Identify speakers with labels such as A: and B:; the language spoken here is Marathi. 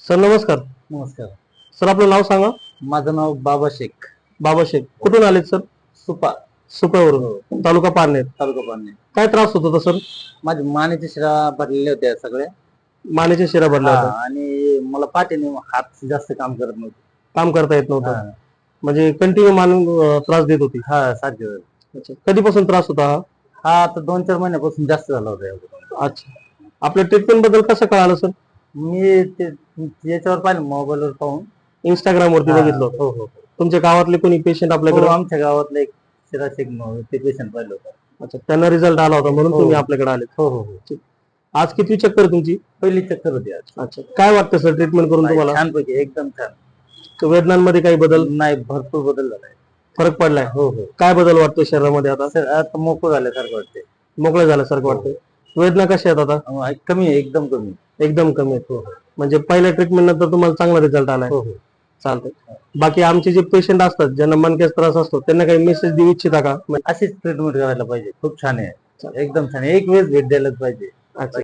A: सर नमस्कार.
B: नमस्कार.
A: सर आपलं नाव सांगा.
B: माझं नाव बाबा शेख.
A: बाबा शेख. कुठून आलेत सर?
B: सुपा,
A: सुप्यावरून. तालुका पारनेर.
B: तालुका पारनेर.
A: काय त्रास होत होता सर?
B: माझ्या मानेच्या शिरा भरलेल्या होत्या सगळ्या.
A: मानेच्या शिरा भरल्या
B: हा,
A: होत्या.
B: आणि मला पाठीने हात जास्त काम करत नव्हते.
A: काम करता येत नव्हतं.
B: हा.
A: म्हणजे कंटिन्यू मान त्रास देत होती.
B: हा, सारखे वेळ.
A: अच्छा. कधीपासून त्रास होता हा?
B: हा आता 2-4 महिन्यापासून जास्त झाला होता एवढं.
A: अच्छा. आपल्या ट्रीटमेंट बद्दल कसं कळालं सर?
B: मी ते याच्यावर पाहिलं, मोबाईलवर पाहून.
A: इंस्टाग्राम वरती
B: हा,
A: बघितलं होतं.
B: हो हो
A: तुमच्या गावातले कोणी पेशंट
B: हो,
A: आपल्याकडे?
B: आमच्या गावातलं एक शिरा शेख ते पेशंट पाहिलं होतं.
A: अच्छा. त्यांना रिझल्ट आला होता म्हणून
B: हो.
A: तुम्ही आपल्याकडे आले.
B: हो हो हो.
A: आज किती चक्कर तुमची?
B: पहिली चक्कर होती आज.
A: अच्छा. काय वाटतं सर ट्रीटमेंट करून तुम्हाला?
B: छानपैकी एकदम छान.
A: वेदनांमध्ये काही बदल?
B: नाही, भरपूर बदल झालाय.
A: फरक पडलाय?
B: हो हो.
A: काय बदल वाटतो शरीरामध्ये आता?
B: सर आता मोकळं झाल्यासारखं वाटते.
A: मोकळं झाल्यासारखं वाटतंय. वेदना कशा आहेत आता?
B: कमी आहे, एकदम कमी.
A: एकदम कमी आहेत. म्हणजे पहिल्या ट्रीटमेंट नंतर तुम्हाला चांगला रिझल्ट आलाय.
B: हो हो.
A: चालतंय. बाकी आमचे जे पेशंट असतात ज्यांना मनक्याचा त्रास असतो त्यांना काही मेसेज देऊ इच्छिता का?
B: अशीच ट्रीटमेंट करायला पाहिजे. खूप छान आहे, एकदम छान आहे. एक वेळेस भेट द्यायलाच पाहिजे.
A: अच्छा.